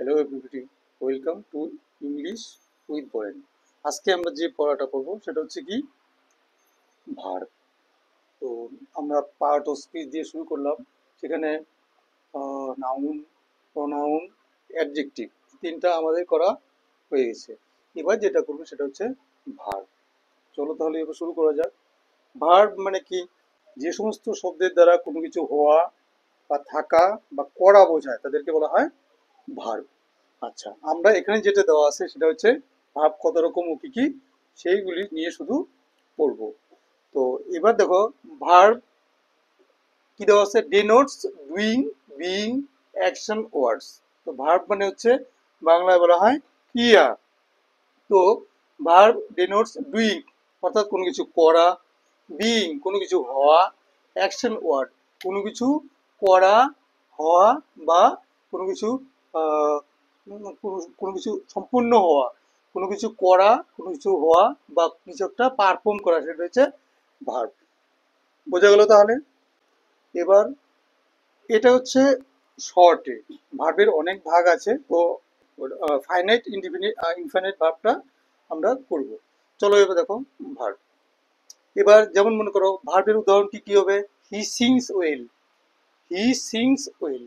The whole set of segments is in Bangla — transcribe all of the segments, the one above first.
Hello everybody, welcome to English with Boyen. আজকে আমরা যে পড়াটা করবো সেটা হচ্ছে কি ভার্ব। তো আমরা পার্ট অফ স্পিচ দিয়ে শুরু করলাম। সেখানে নাউন, প্রোনাউন, অ্যাডজেক্টিভ তিনটা আমাদের করা হয়ে গেছে। এবার যেটা করবো সেটা হচ্ছে ভার্ব। চলো তাহলে এবার শুরু করা যাক। ভার্ব মানে কি? যে সমস্ত শব্দের দ্বারা কোনো কিছু হওয়া বা থাকা বা করা বোঝায় তাদেরকে বলা হয় ভার্ব। আচ্ছা, আমরা এখানে যেটা দেওয়া আছে সেটা হচ্ছে ভার্ব কত রকম ও কি কি সেইগুলি নিয়ে শুধু পড়বো। তো এবার দেখো ভার্ব কি দেওয়া আছে, ডিনোটস ডুইং, বিইং, অ্যাকশন, ওয়ার্ডস। তো ভার্ব মানে হচ্ছে বাংলায় বলা হয় ক্রিয়া। তো ভার্ব ডিনোটস ডুইং অর্থাৎ কোনো কিছু করা, বিইং কোনো কিছু হওয়া, অ্যাকশন ওয়ার্ড কোনো কিছু করা, হওয়া বা কোনো কিছু আহ, কোনো কিছু সম্পূর্ণ হওয়া, কোনো কিছু করা, কোনো কিছু হওয়া বা কিছু একটা পারফর্ম করা, সেটা হচ্ছে ভার্ব। বোঝা গেল তাহলে? এবার এটা হচ্ছে শর্টে। ভার্বের অনেক ভাগ আছে, তো ফাইনাইট ইনডিফিনিট ইনফাইনাইট ভার্বটা আমরা করব। চলো এবার দেখো ভার্ব। এবার যেমন মনে করো ভার্বের উদাহরণটি কি হবে? হি সিংস ওয়েল। হি সিংস ওয়েল,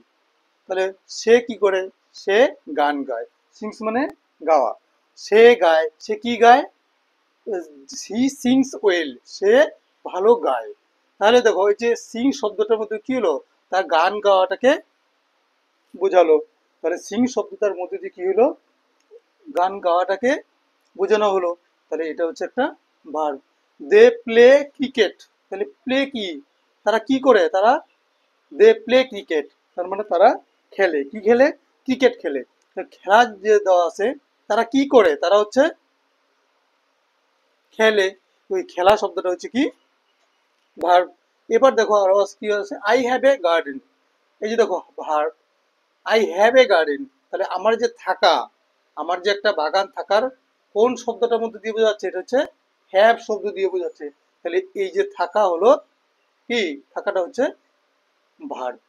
তাহলে সে কি করে? সে গান গায়। সিংস মানে গাওয়া। সে গায়, সে কি গায়? হি সিংস ওয়েল, সে ভালো গায়। তাহলে দেখো এই যে সিং শব্দটার মধ্যে কি হলো? তার গান গাওয়াটাকে বোঝালো। তাহলে সিং শব্দটার মধ্যে দিয়ে কি হলো? গান গাওয়াটাকে বোঝানো হলো। তাহলে এটা হচ্ছে একটা ভার্ব। দে প্লে ক্রিকেট, তাহলে প্লে কি? তারা কি করে? তারা দে প্লে ক্রিকেট, তার মানে তারা খেলে। কি খেলে? ক্রিকেট খেলে। খেলার যে দেওয়া আছে, তারা কি করে? তারা হচ্ছে খেলে। ওই খেলা শব্দটা হচ্ছে কি ভার্ব। এবার দেখো আরো কি আছে, আই হ্যাভ এ গার্ডেন। এই যে দেখো verb, I have a garden, তাহলে আমার যে থাকা, আমার যে একটা বাগান থাকার কোন শব্দটার মধ্যে দিয়ে বোঝাচ্ছে? এটা হচ্ছে হ্যাভ শব্দ দিয়ে বোঝাচ্ছে। তাহলে এই যে থাকা হলো কি, থাকাটা হচ্ছে ভার্ব।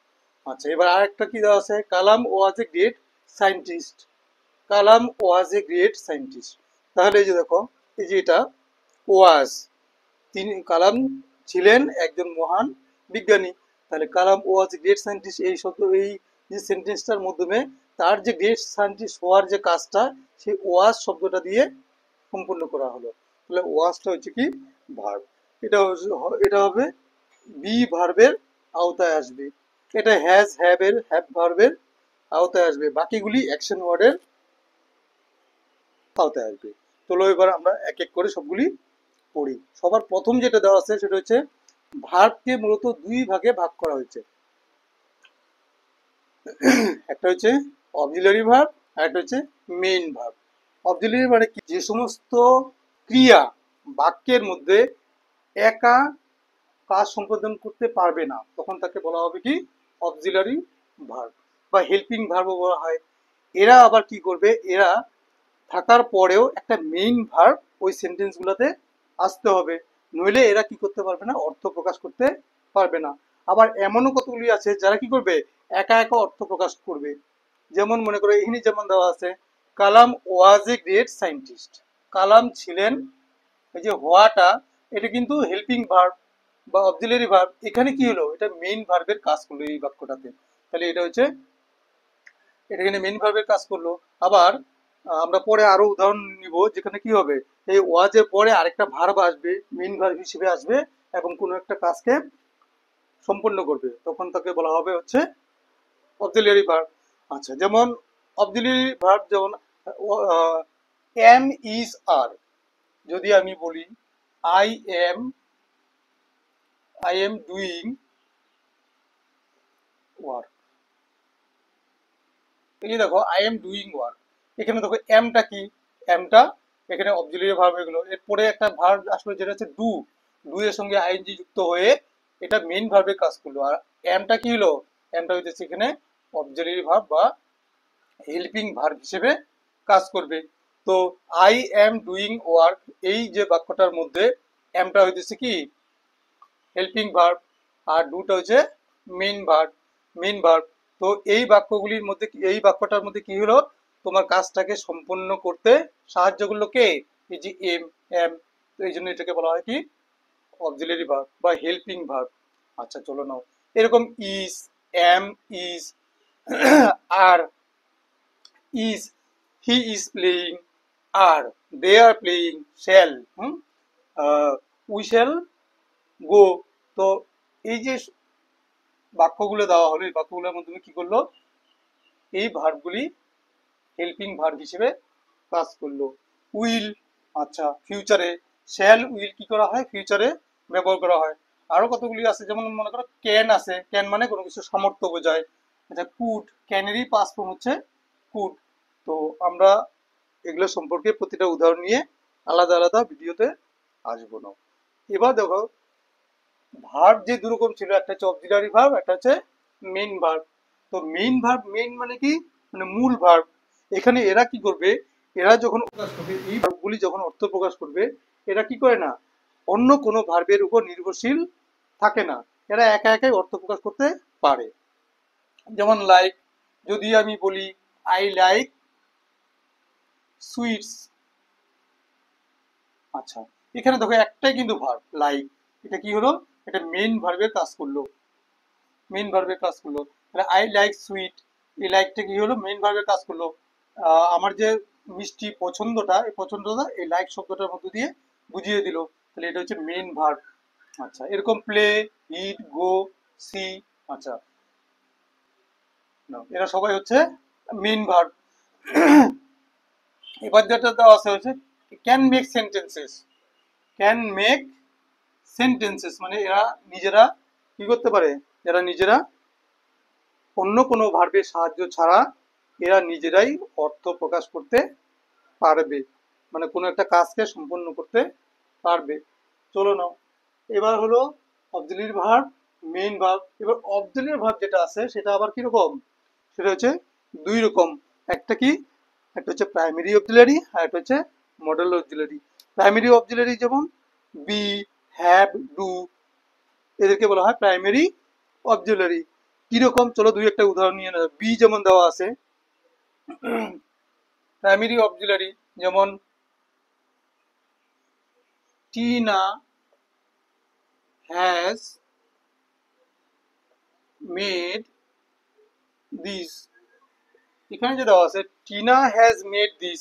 আচ্ছা, এবার আরেকটা কি দেওয়া আছে, Kalam was a great scientist. Kalam was a great scientist, তাহলে এই যে দেখো এই যে এটা ওয়াজ, তিনি কালাম ছিলেন একজন মহান বিজ্ঞানী। তাহলে কালাম ওয়াজ এ গ্রেট সায়েন্টিস্ট, এই শব্দ এই যে সেন্টেন্সটার মাধ্যমে তার যে গ্রেট সায়েন্টিস্ট হওয়ার যে কাজটা, সেই ওয়াজ শব্দটা দিয়ে সম্পূর্ণ করা হলো। তাহলে ওয়াজটা হচ্ছে কি ভার্ব। এটা হবে বি ভার্বের আওতায় আসবে। এটা হ্যাজ হ্যাভ এর হ্যাভ ভার্বের আওতায় আসবে। বাকিগুলি অ্যাকশন ওয়ার্ডের আওতায় আসবে। চলো এবার আমরা এক এক করে সবগুলি পড়ি। সবার প্রথম যেটা দেওয়া আছে সেটা হচ্ছে ভার্বকে মূলত দুই ভাগে ভাগ করা হয়েছে। একটা হচ্ছে অক্সিলারি ভার্ব আর একটা হচ্ছে মেইন ভার্ব। অক্সিলারি মানে কি? যে সমস্ত ক্রিয়া বাক্যের মধ্যে একা কাজ সম্পাদন করতে পারবে না, তখন তাকে বলা হবে কি অক্সিলারি ভার্ব বা হেল্পিং ভার্বও বলা হয়। এরা আবার কি করবে? এরা থাকার পরেও একটা মেইন ভার্ব ওই সেন্টেন্সগুলোতে আসতে হবে, নইলে এরা কি করতে পারবে না? অর্থ প্রকাশ করতে পারবে না। আবার এমনও কতগুলি আছে যারা কি করবে? একা একা অর্থ প্রকাশ করবে। যেমন মনে করো এখানে যেমন দেওয়া আছে, Kalam was a great scientist. কালাম ছিলেন, এই যে হওয়াটা এটা কিন্তু হেল্পিং ভার্ব বা অক্সিলারি ভার্ব। এখানে কি হলো? এটা মেইন ভার্বের কাজ করলো এই বাক্যটাতে। তাহলে এটা হচ্ছে, এটা এখানে মেইন ভার্বের কাজ করলো। আবার আমরা পরে আরো উদাহরণ নিব যেখানে কি হবে, এই ওয়াজের পরে আরেকটা ভার্ব আসবে, মেইন ভার্ব হিসেবে আসবে এবং কোনো একটা কাজকে সম্পূর্ণ করবে, তখন তাকে বলা হবে হচ্ছে অক্সিলারি ভার্ব। আচ্ছা, যেমন অক্সিলারি ভার্ব যেমন এম ইজ আর। যদি আমি বলি I am I am doing work, এই যে দেখো আই এম ডুইং ওয়ার্ক, এখানে দেখো এমটা কি? এমটা এখানে অক্সিলারি ভার্ব হয়ে গেলো। এরপরে একটা ভার্ব আসলে যেটা হচ্ছে ডু, ডু এর সঙ্গে আইএনজি যুক্ত হয়ে এটা মেইন ভার্বে কাজ করলো। আর এমটা কি হলো? এমটা হইতেছে এখানে অক্সিলারি ভার্ব বা হেল্পিং ভার্ব হিসেবে কাজ করবে। তো আই এম ডুইং ওয়ার্ক, এই যে বাক্যটার মধ্যে এমটা হইতেছে কি হেল্পিং ভার্ব আর ডুটা হচ্ছে মেইন ভার্ব। মেইন ভার্ব তো এই বাক্যগুলির মধ্যে এই বাক্যটার মধ্যে কি হলো, তোমার কাজটাকে সম্পন্ন করতে সাহায্য করলো কে, এই যে এম এম। তো এই জন্য এটাকে বলা হয় কি অক্সিলারি ভার্ব বা হেল্পিং ভার্ব। আচ্ছা চলো নাও, এরকম is, am, is, are, is, he is playing, are, they are playing, shall, we shall go. তো এই যে বাক্যগুলো দেওয়া হলো, এই বাক্যগুলোর মাধ্যমে কি করলো, এই ভার্বগুলি হেল্পিং ভার্ব হিসেবে কাজ করলো। উইল, আচ্ছা ফিউচারে শ্যাল উইল কি করা হয়, ফিউচারে ব্যবহার করা হয়। আরো কতগুলি আছে, যেমন মনে করো ক্যান আছে, ক্যান মানে কোনো কিছু সামর্থ্য বোঝায়। আচ্ছা কুড, ক্যানেরই পাস্ট ফর্ম হচ্ছে কুড। তো আমরা এগুলো সম্পর্কে প্রতিটা উদাহরণ নিয়ে আলাদা আলাদা ভিডিওতে আসবো না। এবার দেখো ভার্ব যে দুরকম ছিল, একটা হচ্ছে অক্সিলারি ভার্ব, একটা হচ্ছে মেইন ভার্ব। তো মেইন ভার্ব, মেইন মানে কি, মানে মূল ভার্ব। এখানে এরা কি করবে, এরা যখন প্রকাশ করবে, এই ভার্বগুলি যখন অর্থ প্রকাশ করবে, এরা কি করে না, অন্য কোনো ভার্বের উপর নির্ভরশীল থাকে না, এরা একা একাই অর্থ প্রকাশ করতে পারে। যেমন লাইক, যদি আমি বলি আই লাইক সুইটস, আচ্ছা এখানে দেখো একটাই কিন্তু ভার্ব লাইক, এটা কি হলো, এটা মেইন ভার্বের কাজ করলো, মেইন ভার্বের কাজ করলো। তাহলে আই লাইক সুইট, এই লাইকটা কি হলো, মেইন ভার্বের কাজ করলো। আমার যে মিষ্টি পছন্দটা, এই পছন্দটা এই লাইক শব্দটার মধ্যে দিয়ে বুঝিয়ে দিল, তাহলে এটা হচ্ছে মেইন ভার্ব। আচ্ছা এরকম প্লে, ইট, গো, সি, আচ্ছা এরা সবাই হচ্ছে মেইন ভার্ব। এবার যেটা দেওয়া আছে হচ্ছে can make sentences, can make sentences মানে এরা নিজেরা কি করতে পারে, এরা নিজেরা অন্য কোনো ভার্বের সাহায্য ছাড়া এরা নিজেরাই অর্থ প্রকাশ করতে পারবে, মানে কোনো একটা কাজকে সম্পন্ন করতে পারবে। চলো নাও, এবার হলো অক্সিলারি ভার্ব, মেইন ভার্ব। এবার অক্সিলারি ভার্ব যেটা আছে সেটা আবার কিরকম, সেটা হচ্ছে দুই রকম। একটা কি, একটা হচ্ছে প্রাইমারি অক্সিলারি, আর একটা হচ্ছে মডেল অক্সিলারি। প্রাইমারি অক্সিলারি যেমন বি, হ্যাভ, ডু, এদেরকে বলা হয় প্রাইমারি অক্সিলারি। কিরকম, চলো দুই একটা উদাহরণ নিয়ে নেব। বি যেমন দেওয়া আছে, প্রাইমারি অক্সিলারি যেমন টিনা হ্যাজ মেড দিস, এখানে যে দেওয়া আছে টিনা হ্যাজ মেড দিস,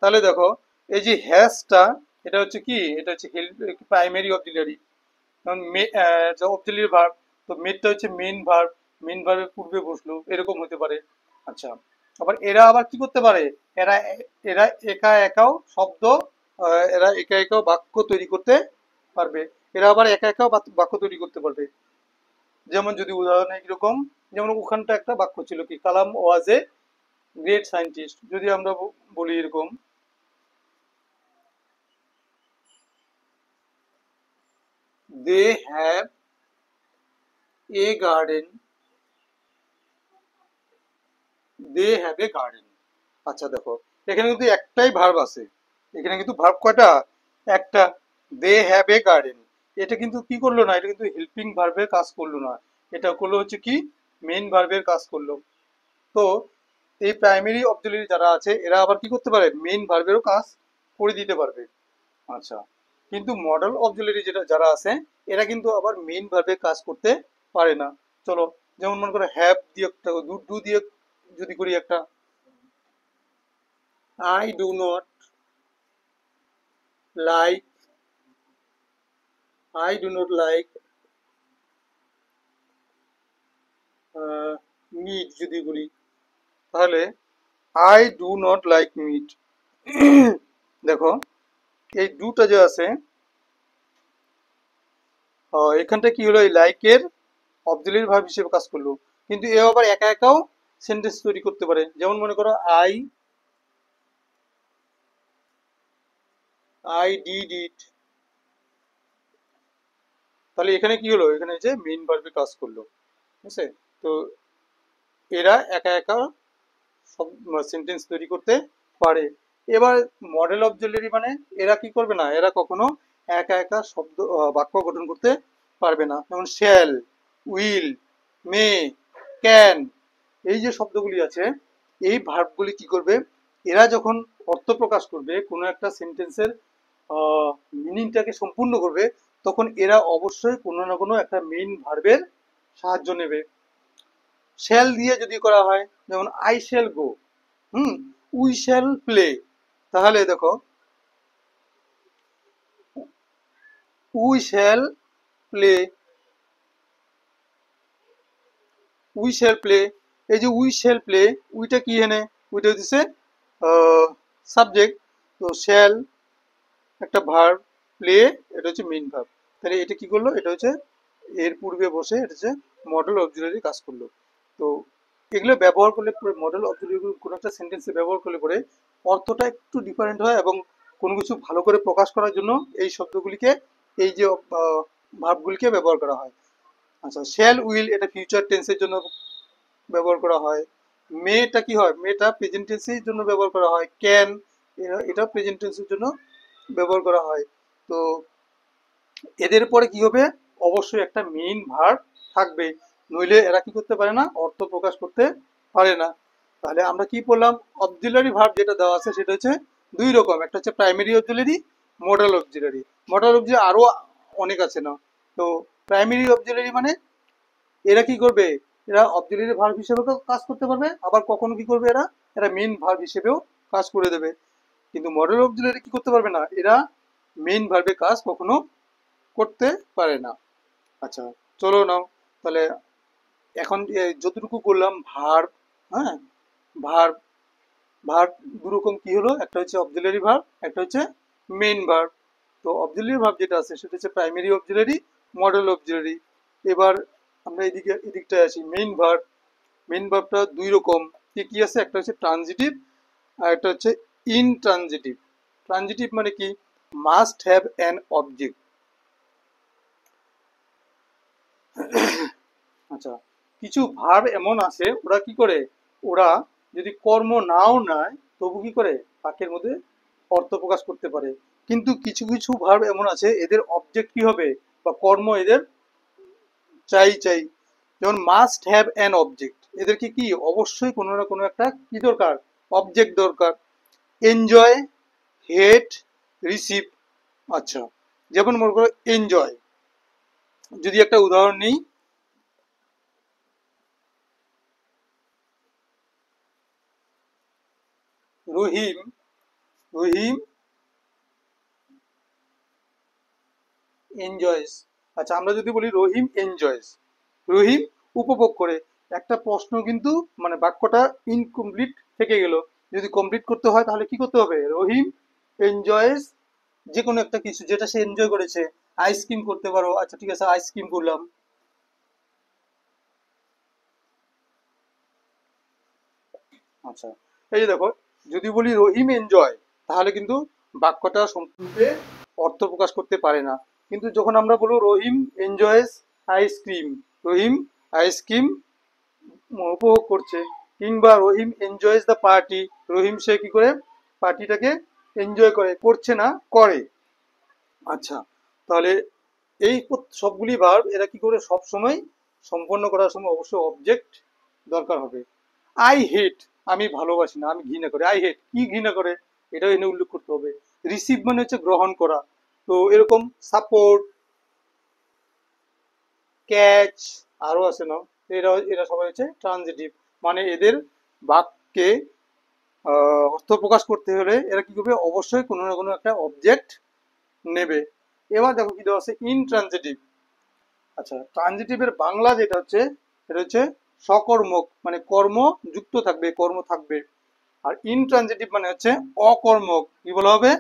তাহলে দেখো এই যে হ্যাজটা, এটা হচ্ছে কি, এটা হচ্ছে প্রাইমারি অক্সিলারি, কারণ অক্সিলারি ভার্ব, তো মেডটা হচ্ছে মেইন ভার্ব, মেইন ভার্বের পূর্বে বসলো, এরকম হতে পারে। আচ্ছা আবার এরা আবার কি করতে পারে, এরা এরা একা একাও শব্দ, এরা একা একাও বাক্য তৈরি করতে পারবে, এরা আবার একা একাও বাক্য তৈরি করতে পারবে। যেমন যদি উদাহরণ এরকম, যেমন ওখানটা একটা বাক্য ছিল কি, কালাম ওয়াজ এ গ্রেট সায়েন্টিস্ট, যদি আমরা বলি এরকম, they have a garden, they have a garden. আচ্ছা দেখো এখানে কিন্তু একটাই ভার্ব আছে, এখানে কিন্তু ভার্ব কয়টা, একটা, দে হ্যাভ এ গার্ডেন। এটা কিন্তু কি করলো না, এটা কিন্তু হেল্পিং ভার্বের কাজ করলো না, এটা করলো হচ্ছে কি মেইন ভার্বের কাজ করলো। তো এই প্রাইমারি অক্সিলারি যারা আছে এরা আবার কি করতে পারে, মেইন ভার্বেরও কাজ করে দিতে পারবে। আচ্ছা কিন্তু মডেল অক্সিলারি যেটা যারা আছে এরা কিন্তু আবার মেইন ভার্বের কাজ করতে পারে না। চলো যেমন মনে করো হ্যাভ দিয়ে একটা, ডু দিয়ে যদি করি একটা, I do not like, I do not like meat যদি বলি, তাহলে I do not like meat. দেখো এই ডুটা যে আছে, এখানটা কি হলো, এই লাইকের অক্সিলারি ভার্ব হিসেবে কাজ করলো, কিন্তু এও আবার একা একাও সেন্টেন্স তৈরি করতে পারে। যেমন মনে করো আই ডিড ইট, তাহলে এখানে কি হলো, এখানে যে মেইন ভার্বে কাজ করলো, ঠিক আছে। তো এরা একা একা সব সেন্টেন্স তৈরি করতে পারে। এবার মডেল অক্সিলারি মানে এরা কি করবে না, এরা কখনো একা একা শব্দ বাক্য গঠন করতে পারবে না। যেমন শ্যাল, উইল, মে, ক্যান, এই যে শব্দগুলি আছে, এই ভার্বগুলি কি করবে, এরা যখন অর্থ প্রকাশ করবে, কোনো একটা সেন্টেন্সের মিনিংটাকে সম্পূর্ণ করবে, তখন এরা অবশ্যই কোনো না কোনো একটা মেইন ভার্বের সাহায্য নেবে। শ্যাল দিয়ে যদি করা হয়, যেমন I shall go, we shall play, তাহলে দেখো we shall play, we shall play, এই যে উই শ্যাল প্লে, উইটা কি এনে, উইটা হচ্ছে সাবজেক্ট, তো শ্যাল একটা ভার্ব, প্লে এটা হচ্ছে মেইন ভার্ব, তাহলে এটা কি করলো, এটা হচ্ছে এর পূর্বে বসে এটা হচ্ছে মডেল অক্সিলারি কাজ করলো। তো এগুলো ব্যবহার করলে পরে মডেল অক্সিলারি কোনো একটা সেন্টেন্সে ব্যবহার করলে পরে অর্থটা একটু ডিফারেন্ট হয়, এবং কোনো কিছু ভালো করে প্রকাশ করার জন্য এই শব্দগুলিকে, এই যে ভার্বগুলিকে ব্যবহার করা হয়। আচ্ছা, শ্যাল উইল এটা ফিউচার টেন্সের জন্য ব্যবহার করা হয়। মেটা কি হয়, মেটা প্রেজেন্ট টেন্সের জন্য ব্যবহার করা হয়। ক্যান এটা প্রেজেন্ট টেন্সের জন্য ব্যবহার করা হয়। তো এদের পরে কি হবে, অবশ্যই একটা মেইন ভার্ব থাকবে, নইলে এরা কি করতে পারে না, অর্থ প্রকাশ করতে পারে না। তাহলে আমরা কি বললাম, অক্সিলারি ভার্ব যেটা দেওয়া আছে সেটা হচ্ছে দুই রকম, একটা হচ্ছে primary auxiliary, modal auxiliary. Modal auxiliary আরো অনেক আছে না। তো প্রাইমারি অক্সিলারি মানে এরা কি করবে, এরা অক্সিলারি ভার্ব হিসেবেও কাজ করতে পারবে, আবার কখনো কি করবে, এরা এরা মেইন ভার্ব হিসেবেও কাজ করে দেবে। কিন্তু মডেল অক্সিলারি কি করতে পারবে না, এরা মেইন ভার্বে কাজ কখনো করতে পারে না। আচ্ছা, চলো নাও তাহলে এখন যতটুকু করলাম ভার্ব, হ্যাঁ, ভার্ব, ভার্ব দুরকম কি হলো, একটা হচ্ছে অক্সিলারি ভার্ব, একটা হচ্ছে মেইন ভার্ব। তো অক্সিলারি ভার্ব যেটা আছে সেটা হচ্ছে প্রাইমারি অক্সিলারি, মডেল অক্সিলারি। এবার আমরা এদিকটায় আসি, মেইন ভার্ব। মেইন ভার্বটা দুই রকম, কি কি আছে, একটা হচ্ছে ট্রানজিটিভ আর একটা হচ্ছে ইনট্রানজিটিভ। ট্রানজিটিভ মানে কি, মাস্ট হ্যাভ অ্যান অবজেক্ট। আচ্ছা, কিছু ভার্ব এমন আছে, ওরা কি করে, ওরা যদি কর্ম নাও নেয় তবু কি করে বাক্যের মধ্যে অর্থ প্রকাশ করতে পারে। কিন্তু কিছু কিছু ভার্ব এমন আছে, এদের অবজেক্ট কি হবে, বা কর্ম এদের চাই চাই, যেমন মাস্ট হ্যাভ অ্যান অবজেক্ট, এদেরকে কি অবশ্যই কোনো না কোনো একটা কি দরকার, অবজেক্ট দরকার। এনজয়, হেট, রিসিভ। আচ্ছা, যেমন মনে করো এনজয়, যদি একটা উদাহরণ নিই, রহিম, রহিম এনজয়স। আচ্ছা, আমরা যদি বলি রহিম এনজয়স, রহিম উপভোগ করে, একটা প্রশ্ন কিন্তু মানে বাক্যটা ইনকমপ্লিট থেকে গেল। যদি কমপ্লিট করতে হয় তাহলে কি করতে হবে, রহিম এনজয়স যে কোনো একটা কিছু যেটা সে এনজয় করেছে। আইসক্রিম করতে পারো, আচ্ছা ঠিক আছে আইসক্রিম করলাম। আচ্ছা, এই যে দেখো, যদি বলি রহিম এনজয়, তাহলে কিন্তু বাক্যটা সম্পূর্ণরূপে অর্থ প্রকাশ করতে পারে না। কিন্তু যখন আমরা বলবো রহিম এনজয়েস আইসক্রিম, রহিম আইসক্রিম উপভোগ করছে, কিংবা রহিম এনজয়েস দ্য পার্টি, রহিম সে কি করে পার্টিটাকে এনজয় করে, করছে না করে। আচ্ছা, তাহলে এই সবগুলি ভার্ব এরা কি করে সব সময় সম্পন্ন করার সময় অবশ্যই অবজেক্ট দরকার হবে। আই হেট আমি ভালোবাসি না, আমি ঘৃণা করি, আই হেট কি ঘৃণা করে, এটাও এনে উল্লেখ করতে হবে। রিসিভ মানে হচ্ছে গ্রহণ করা, তো এরকম সাপোর্ট, ক্যাচ, আরো আছে না, এরা এরা সবাই হচ্ছে ট্রানজিটিভ, মানে এদের বাক্যে অর্থ প্রকাশ করতে হলে এরা কি করবে, অবশ্যই কোনো না কোনো একটা অবজেক্ট নেবে। এবার দেখো কি দেওয়া আছে, ইনট্রানজিটিভ। আচ্ছা, ট্রানজিটিভের বাংলা যেটা হচ্ছে, এটা হচ্ছে সকর্মক, মানে কর্ম যুক্ত থাকবে, কর্ম থাকবে। আর ইনট্রানজিটিভ মানে হচ্ছে অকর্মক, কি বলা হবে,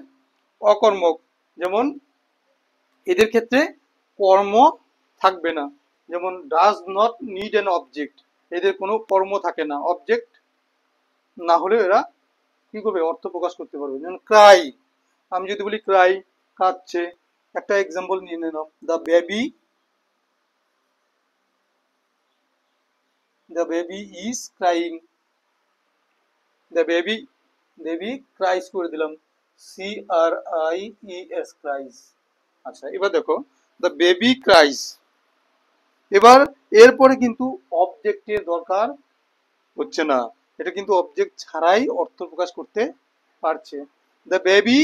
অকর্মক। যেমন এদের ক্ষেত্রে কর্ম থাকবে না, যেমন does not need an object, এদের কোনো কর্ম থাকে না, অবজেক্ট না হলে এরা কি করবে, অর্থ প্রকাশ করতে পারবে। যেমন ক্রাই, আমি যদি বলি ক্রাই কাঁদছে, একটা এক্সাম্পল নিয়ে নিলাম, the baby, the baby is crying, the baby, baby cries করে দিলাম, C R I E S cries. আচ্ছা, এবার দেখো দ্য বেবি ক্রাইস, এবার এরপরে কিন্তু অবজেক্টের দরকার হচ্ছে না। এটা কিন্তু অবজেক্ট ছাড়াই অর্থ প্রকাশ করতে পারছে। দ্য বেবি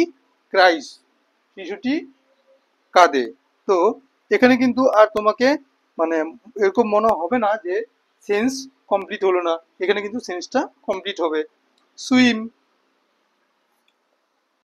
ক্রাইস, শিশুটি কাঁদে। তো এখানে কিন্তু আর তোমাকে মানে এরকম মনে হবে না যে সেন্স কমপ্লিট হলো না, এখানে কিন্তু সেন্সটা কমপ্লিট হবে। সুইম,